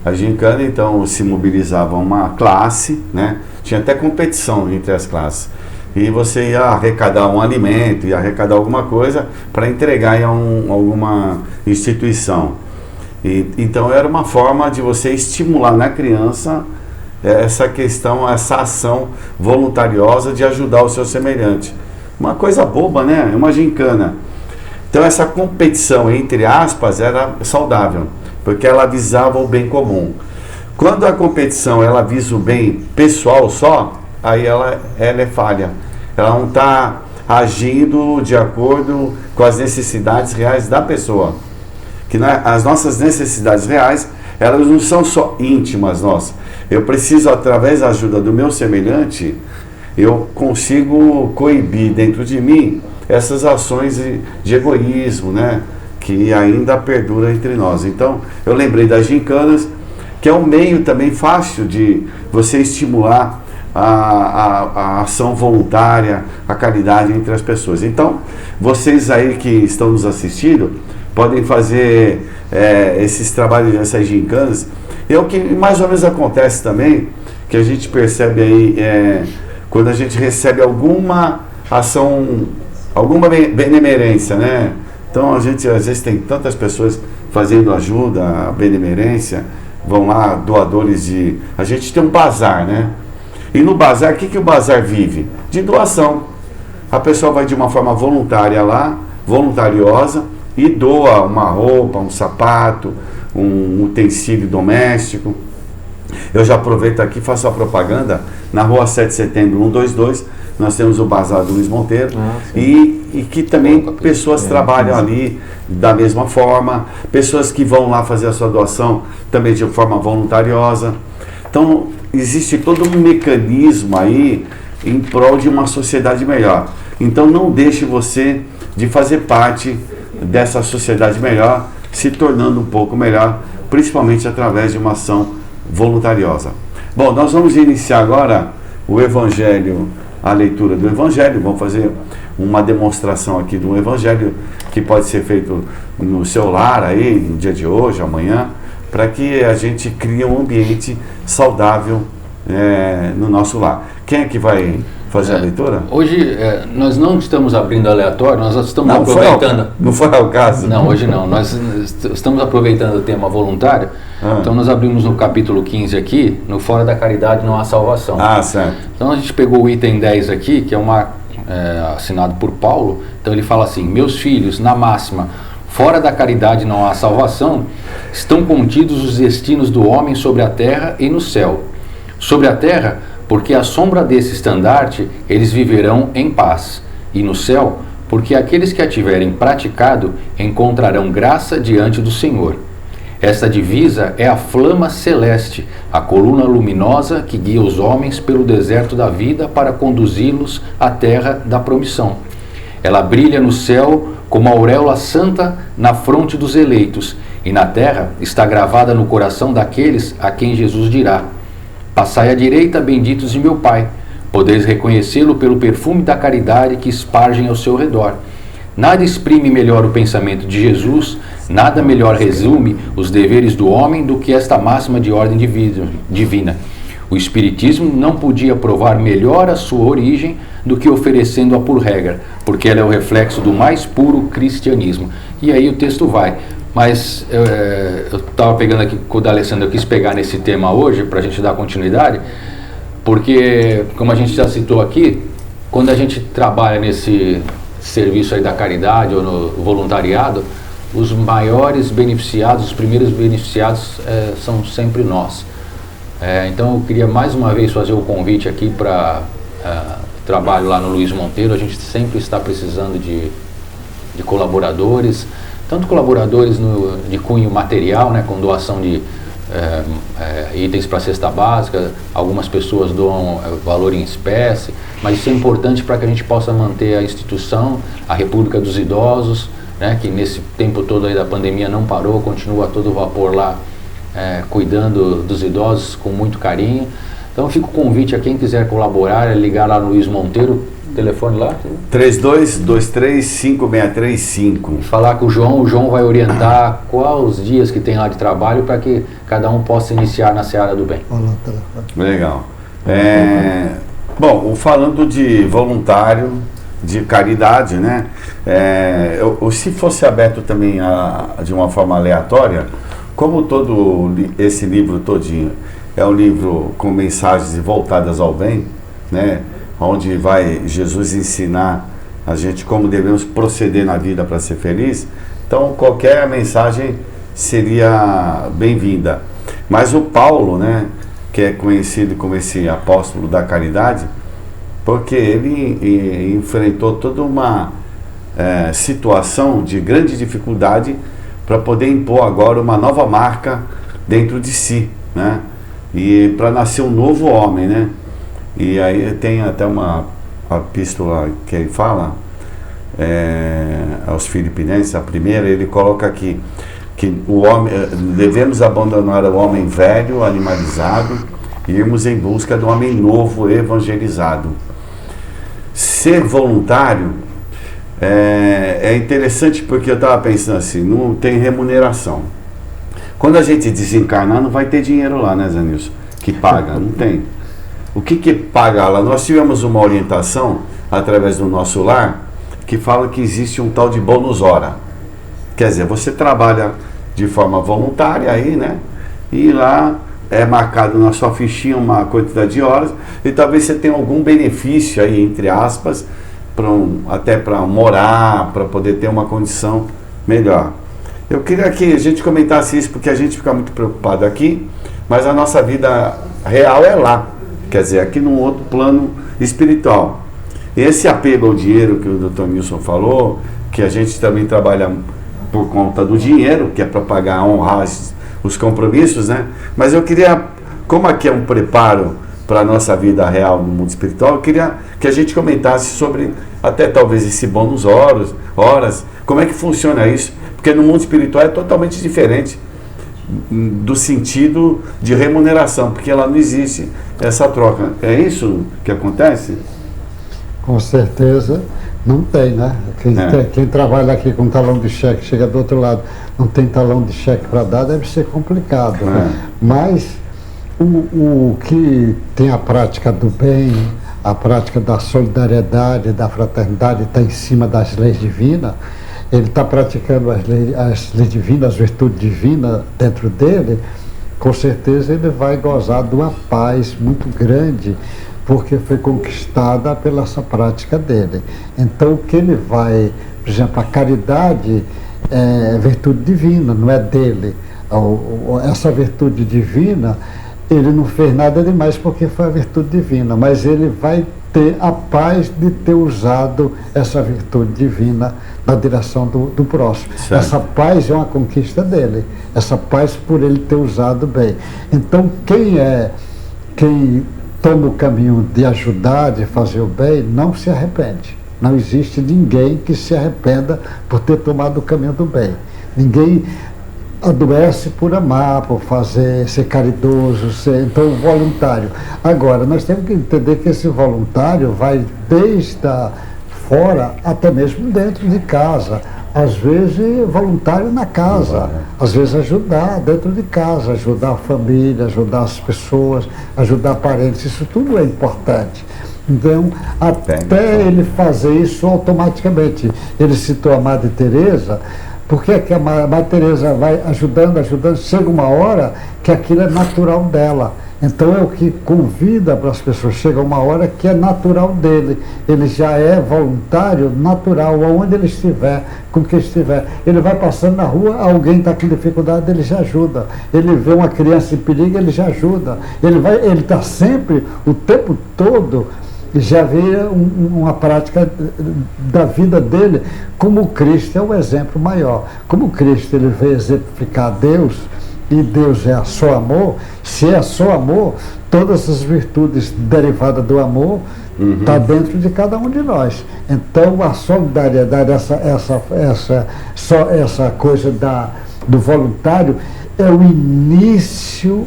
A gincana, então, se mobilizava uma classe, né? Tinha até competição entre as classes. E você ia arrecadar um alimento, ia arrecadar alguma coisa para entregar em alguma instituição. Então era uma forma de você estimular na criança essa questão, essa ação voluntariosa de ajudar o seu semelhante. Uma coisa boba, né? Uma gincana. Então essa competição, entre aspas, era saudável, porque ela visava o bem comum. Quando a competição ela visa o bem pessoal só, aí ela é falha. Ela não está agindo de acordo com as necessidades reais da pessoa. Que as nossas necessidades reais, elas não são só íntimas nossas. Eu preciso, através da ajuda do meu semelhante, eu consigo coibir dentro de mim essas ações de egoísmo, né? Que ainda perdura entre nós. Então, eu lembrei das gincanas, que é um meio também fácil de você estimular a ação voluntária, a caridade entre as pessoas. Então, vocês aí que estão nos assistindo, podem fazer esses trabalhos, essas gincanas. É o que mais ou menos acontece também, que a gente percebe aí, quando a gente recebe alguma ação, alguma benemerência, né? Então a gente, às vezes, tem tantas pessoas fazendo ajuda, benemerência, vão lá, doadores de... A gente tem um bazar, né? E no bazar, o que o bazar vive? De doação. A pessoa vai de uma forma voluntária lá, voluntariosa, e doa uma roupa, um sapato, um utensílio doméstico. Eu já aproveito aqui e faço a propaganda. Na rua 7 de setembro 122, nós temos o Bazar do Luiz Monteiro, e que também pessoas trabalham ali da mesma forma, pessoas que vão lá fazer a sua doação também de forma voluntariosa. Então, existe todo um mecanismo aí em prol de uma sociedade melhor. Então, não deixe você de fazer parte dessa sociedade melhor, se tornando um pouco melhor, principalmente através de uma ação voluntariosa. Bom, nós vamos iniciar agora o Evangelho, a leitura do Evangelho. Vamos fazer uma demonstração aqui do Evangelho que pode ser feito no seu lar aí, no dia de hoje, amanhã, para que a gente crie um ambiente saudável no nosso lar. Quem é que vai fazer a leitura?
Hoje nós não estamos abrindo aleatório, nós estamos aproveitando...
Não foi ao caso?
Não, hoje não. Nós estamos aproveitando o tema voluntário, então nós abrimos no capítulo 15 aqui, no Fora da Caridade não há salvação.
Ah, certo.
Então a gente pegou o item 10 aqui, que é assinado por Paulo. Então ele fala assim: meus filhos, na máxima, fora da caridade não há salvação, estão contidos os destinos do homem sobre a terra e no céu. Sobre a terra, porque à sombra desse estandarte eles viverão em paz, e no céu, porque aqueles que a tiverem praticado encontrarão graça diante do Senhor. Esta divisa é a flama celeste, a coluna luminosa que guia os homens pelo deserto da vida para conduzi-los à terra da promissão. Ela brilha no céu como a auréola santa na fronte dos eleitos, e na terra está gravada no coração daqueles a quem Jesus dirá: passai à direita, benditos de meu Pai, podeis reconhecê-lo pelo perfume da caridade que espargem ao seu redor. Nada exprime melhor o pensamento de Jesus, nada melhor resume os deveres do homem do que esta máxima de ordem divina. O Espiritismo não podia provar melhor a sua origem do que oferecendo-a por regra, porque ela é o reflexo do mais puro cristianismo. E aí o texto vai. Mas eu estava pegando aqui, quando a Alessandra quis pegar nesse tema hoje, para a gente dar continuidade, porque, como a gente já citou aqui, quando a gente trabalha nesse serviço aí da caridade ou no voluntariado, os maiores beneficiados, os primeiros beneficiados são sempre nós. Então eu queria mais uma vez fazer o convite aqui para trabalho lá no Luiz Monteiro. A gente sempre está precisando de colaboradores, tanto colaboradores de cunho material, né, com doação de itens para a cesta básica, algumas pessoas doam valor em espécie, mas isso é importante para que a gente possa manter a instituição, a República dos Idosos, né, que nesse tempo todo aí da pandemia não parou, continua a todo vapor lá, cuidando dos idosos com muito carinho. Então fica o convite a quem quiser colaborar, é ligar lá no Luiz Monteiro, telefone lá.
3223-5635.
Falar com o João vai orientar quais os dias que tem lá de trabalho para que cada um possa iniciar na seara do bem.
Legal. Bom, falando de voluntário, de caridade, né? Se fosse aberto também de uma forma aleatória, como todo esse livro todinho é um livro com mensagens voltadas ao bem, né? Onde vai Jesus ensinar a gente como devemos proceder na vida para ser feliz, então qualquer mensagem seria bem-vinda. Mas o Paulo, né, que é conhecido como esse apóstolo da caridade, porque ele enfrentou toda uma situação de grande dificuldade para poder impor agora uma nova marca dentro de si, né? E para nascer um novo homem, né? E aí tem até uma epístola que ele fala aos Filipenses, a primeira, ele coloca aqui que o homem, devemos abandonar o homem velho, animalizado, e irmos em busca do homem novo, evangelizado. Ser voluntário é interessante, porque eu estava pensando assim, não tem remuneração. Quando a gente desencarnar, não vai ter dinheiro lá, né, Zé Nilson? Que paga, não tem. O que paga lá? Nós tivemos uma orientação através do nosso lar que fala que existe um tal de bônus hora. Quer dizer, você trabalha de forma voluntária aí, né? E lá é marcado na sua fichinha uma quantidade de horas e talvez você tenha algum benefício aí, entre aspas, até para morar, para poder ter uma condição melhor. Eu queria que a gente comentasse isso, porque a gente fica muito preocupado aqui, mas a nossa vida real é lá, quer dizer, aqui num outro plano espiritual. Esse apego ao dinheiro que o Dr. Nilson falou, que a gente também trabalha por conta do dinheiro, que é para pagar, honrar os compromissos, né? Mas eu queria, como aqui é um preparo para a nossa vida real no mundo espiritual, eu queria que a gente comentasse sobre até talvez esse bônus horas, como é que funciona isso, porque no mundo espiritual é totalmente diferente do sentido de remuneração, porque lá não existe essa troca. É isso que acontece?
Com certeza não tem, né? Quem trabalha aqui com talão de cheque, chega do outro lado, não tem talão de cheque para dar, deve ser complicado. Mas o que tem a prática do bem, a prática da solidariedade, da fraternidade, está em cima das leis divinas, ele está praticando as leis divinas, as virtudes divinas dentro dele, com certeza ele vai gozar de uma paz muito grande, porque foi conquistada pela essa prática dele. Então o que ele vai, por exemplo, a caridade é virtude divina, não é dele. Essa virtude divina, ele não fez nada demais porque foi a virtude divina, mas ele vai ter a paz de ter usado essa virtude divina na direção do próximo. Certo. Essa paz é uma conquista dele, essa paz por ele ter usado bem. Então quem toma o caminho de ajudar, de fazer o bem, não se arrepende. Não existe ninguém que se arrependa por ter tomado o caminho do bem. Ninguém adoece por amar, por ser caridoso, então voluntário. Agora, nós temos que entender que esse voluntário vai desde fora até mesmo dentro de casa. Às vezes voluntário na casa, às vezes ajudar dentro de casa, ajudar a família, ajudar as pessoas, ajudar parentes, isso tudo é importante. Então, até ele fazer isso automaticamente. Ele citou a Madre Teresa. Por que a Madre Teresa vai ajudando, chega uma hora que aquilo é natural dela. Então é o que convida para as pessoas. Chega uma hora que é natural dele. Ele já é voluntário, natural, aonde ele estiver, com quem estiver. Ele vai passando na rua, alguém está com dificuldade, ele já ajuda. Ele vê uma criança em perigo, ele já ajuda. Ele está sempre, o tempo todo, já vira uma prática da vida dele. Como Cristo é o exemplo maior. Como Cristo ele veio exemplificar Deus, e Deus é só amor. Se é só amor, todas as virtudes derivadas do amor está dentro de cada um de nós. Então a solidariedade, essa coisa do voluntário é o início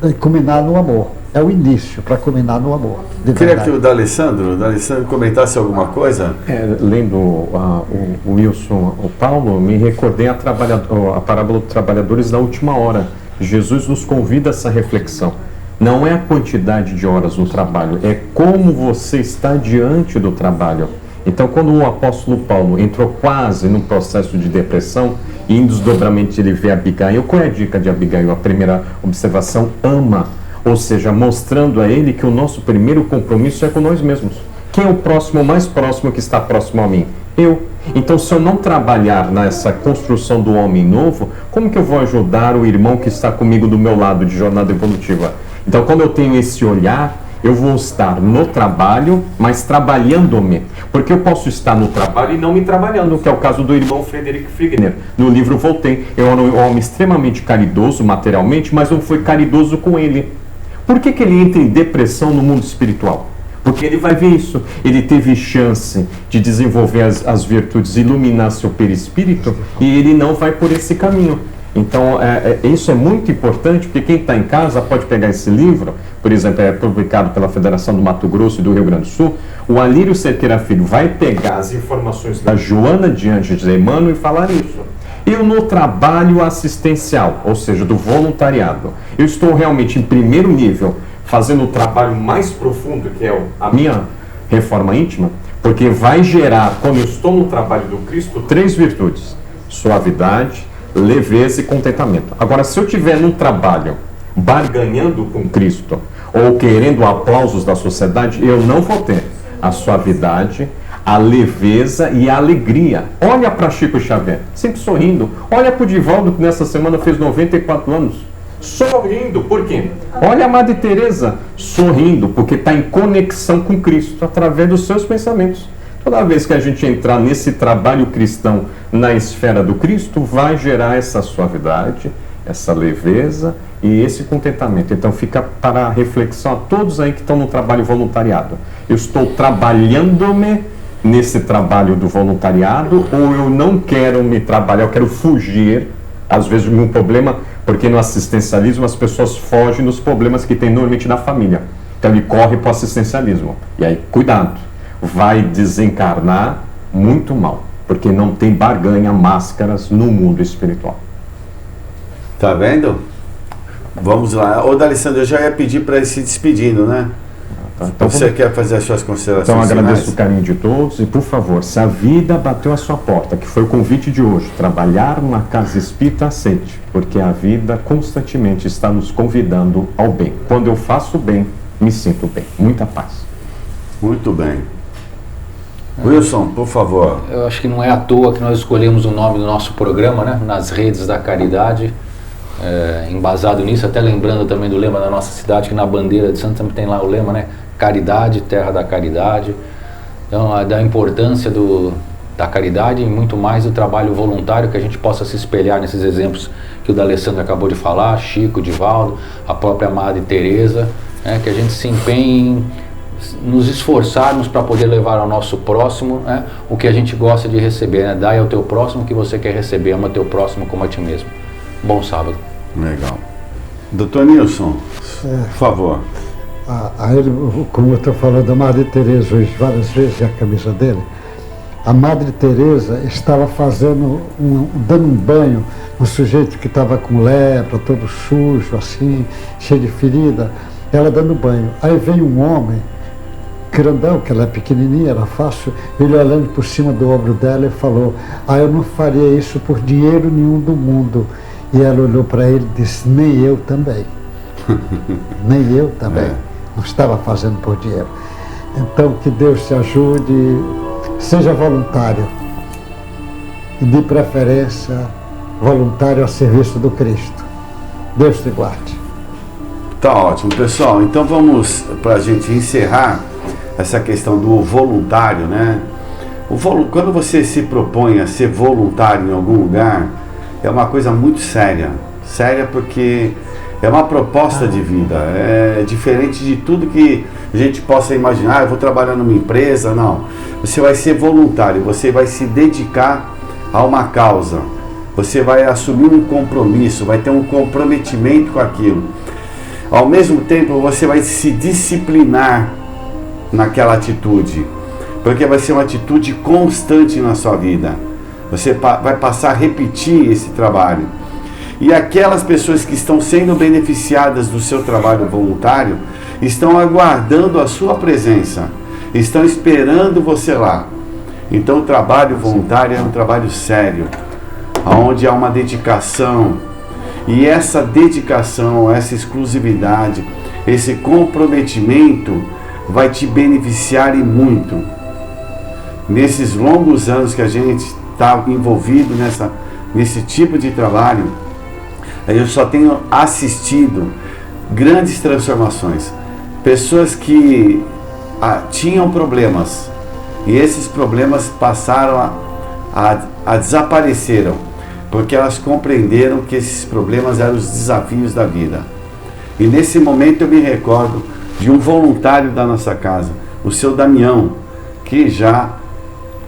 de culminar no amor. É o início para culminar no amor.
Queria que o D'Alessandro comentasse alguma coisa.
Lendo o Wilson, o Paulo, me recordei a parábola dos trabalhadores da última hora. Jesus nos convida a essa reflexão. Não é a quantidade de horas no trabalho, é como você está diante do trabalho. Então, quando o apóstolo Paulo entrou quase num processo de depressão, e em desdobramento ele vê Abigail, qual é a dica de Abigail? A primeira observação, ama. Ou seja, mostrando a ele que o nosso primeiro compromisso é com nós mesmos. Quem é o próximo, o mais próximo que está próximo a mim? Eu. Então, se eu não trabalhar nessa construção do homem novo, como que eu vou ajudar o irmão que está comigo do meu lado de jornada evolutiva? Então, quando eu tenho esse olhar, eu vou estar no trabalho, mas trabalhando-me. Porque eu posso estar no trabalho e não me trabalhando, que é o caso do irmão Frederick Fligner. No livro Voltaire, eu era um homem extremamente caridoso materialmente, mas não foi caridoso com ele. Por que ele entra em depressão no mundo espiritual? Porque ele vai ver isso. Ele teve chance de desenvolver as virtudes, iluminar seu perispírito, e ele não vai por esse caminho. Então, isso é muito importante, porque quem está em casa pode pegar esse livro, por exemplo, é publicado pela Federação do Mato Grosso e do Rio Grande do Sul. O Alírio Cerqueira Filho vai pegar as informações da Joana de Ângeles Emmanuel e falar isso. Eu no trabalho assistencial, ou seja, do voluntariado, eu estou realmente em primeiro nível, fazendo o trabalho mais profundo, que é a minha reforma íntima, porque vai gerar, quando eu estou no trabalho do Cristo, 3 virtudes: suavidade, leveza e contentamento. Agora, se eu estiver num trabalho barganhando com Cristo, ou querendo aplausos da sociedade, eu não vou ter a suavidade, a leveza e a alegria. Olha para Chico Xavier, sempre sorrindo. Olha para o Divaldo, que nessa semana fez 94 anos. Sorrindo, por quê? Olha a Madre Teresa, sorrindo, porque está em conexão com Cristo, através dos seus pensamentos. Toda vez que a gente entrar nesse trabalho cristão na esfera do Cristo, vai gerar essa suavidade, essa leveza e esse contentamento. Então fica para a reflexão a todos aí que estão no trabalho voluntariado. Eu estou trabalhando-me nesse trabalho do voluntariado, ou eu não quero me trabalhar, eu quero fugir, às vezes, de um problema, porque no assistencialismo as pessoas fogem dos problemas que tem normalmente na família. Então ele corre para o assistencialismo. E aí, cuidado, vai desencarnar muito mal, porque não tem barganha, máscaras no mundo espiritual.
Tá vendo? Vamos lá. Ô, D'Alessandro, eu já ia pedir para ir se despedindo, né? Então, você quer fazer as suas considerações
finais? Então, agradeço
finais?
O carinho de todos e, por favor, se a vida bateu a sua porta, que foi o convite de hoje, trabalhar numa casa espírita, aceite, porque a vida constantemente está nos convidando ao bem. Quando eu faço bem, me sinto bem. Muita paz. Muito bem.
Wilson, por favor.
Eu acho que não é à toa que nós escolhemos o nome do nosso programa, né? Nas Redes da Caridade. Embasado nisso, até lembrando também do lema da nossa cidade, que na bandeira de Santos também tem lá o lema, né? Caridade, terra da caridade. Então, da importância da caridade e muito mais do trabalho voluntário, que a gente possa se espelhar nesses exemplos que o D'Alessandro acabou de falar, Chico, Divaldo, a própria Madre Teresa, que a gente se empenhe em nos esforçarmos para poder levar ao nosso próximo o que a gente gosta de receber, né? Dai ao teu próximo o que você quer receber, ama teu próximo como a ti mesmo. Bom sábado.
Legal. Doutor Nilson, por favor.
Ele, como eu estou falando da Madre Teresa hoje várias vezes, é a camisa dele, a Madre Teresa estava fazendo dando um banho no sujeito que estava com lepra, todo sujo, assim, cheio de ferida, ela dando banho. Aí veio um homem, grandão, que ela é pequenininha, era fácil, ele olhando por cima do ombro dela e falou: eu não faria isso por dinheiro nenhum do mundo. E ela olhou para ele e disse, nem eu também. Nem eu também.
É.
Não estava fazendo por dinheiro. Então, que Deus te ajude, seja voluntário. E, de preferência, voluntário a serviço do Cristo. Deus te guarde.
Tá ótimo, pessoal. Então vamos, para a gente encerrar essa questão do voluntário, né? Quando você se propõe a ser voluntário em algum lugar, é uma coisa muito séria. Séria porque é uma proposta de vida. É diferente de tudo que a gente possa imaginar. Eu vou trabalhar numa empresa, não. Você vai ser voluntário, você vai se dedicar a uma causa. Você vai assumir um compromisso, vai ter um comprometimento com aquilo. Ao mesmo tempo, você vai se disciplinar naquela atitude, porque vai ser uma atitude constante na sua vida. Você vai passar a repetir esse trabalho. E aquelas pessoas que estão sendo beneficiadas do seu trabalho voluntário estão aguardando a sua presença, estão esperando você lá. Então o trabalho voluntário é um trabalho sério, onde há uma dedicação, e essa dedicação, essa exclusividade, esse comprometimento vai te beneficiar e muito. Nesses longos anos que a gente está envolvido nesse tipo de trabalho, eu só tenho assistido grandes transformações. Pessoas que tinham problemas, e esses problemas passaram a desapareceram, porque elas compreenderam que esses problemas eram os desafios da vida. E nesse momento eu me recordo de um voluntário da nossa casa, o seu Damião, que já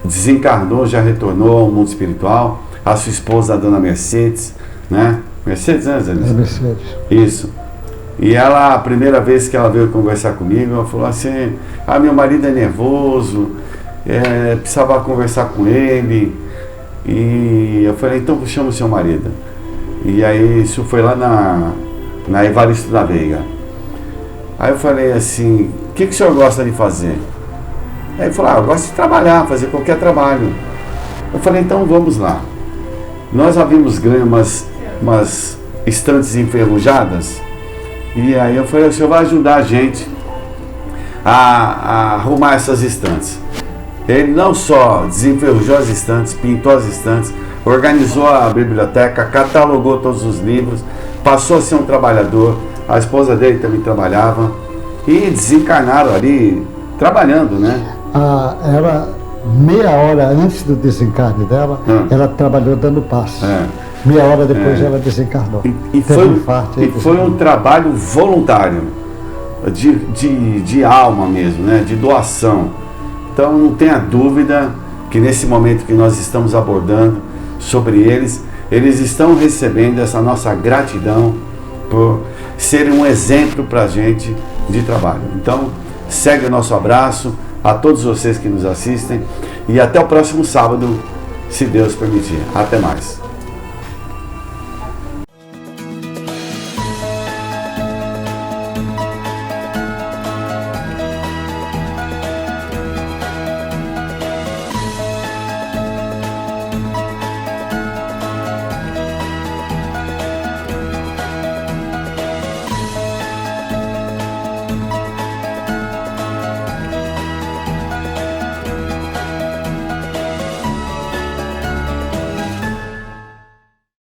desencarnou, já retornou ao mundo espiritual, a sua esposa, a dona Mercedes, né? Mercedes, né, Zé?
Mercedes.
Isso. E ela, a primeira vez que ela veio conversar comigo, ela falou assim, meu marido é nervoso, precisava conversar com ele. E eu falei, então chama o seu marido. E aí isso foi lá na Evaristo da Veiga. Aí eu falei assim, o que o senhor gosta de fazer? Aí ele falou, eu gosto de trabalhar, fazer qualquer trabalho. Eu falei, então vamos lá. Nós havíamos ganho umas estantes enferrujadas. E aí eu falei, o senhor vai ajudar a gente a arrumar essas estantes. Ele não só desenferrujou as estantes, pintou as estantes, organizou a biblioteca, catalogou todos os livros, passou a ser um trabalhador, a esposa dele também trabalhava, e desencarnaram ali, trabalhando, né?
Ela, meia hora antes do desencarne dela, ela trabalhou dando passo. Meia hora depois ela desencarnou.
E foi um trabalho voluntário, de alma mesmo, né? De doação. Então não tenha dúvida que nesse momento que nós estamos abordando sobre eles estão recebendo essa nossa gratidão por serem um exemplo para a gente de trabalho. Então segue o nosso abraço a todos vocês que nos assistem e até o próximo sábado, se Deus permitir. Até mais.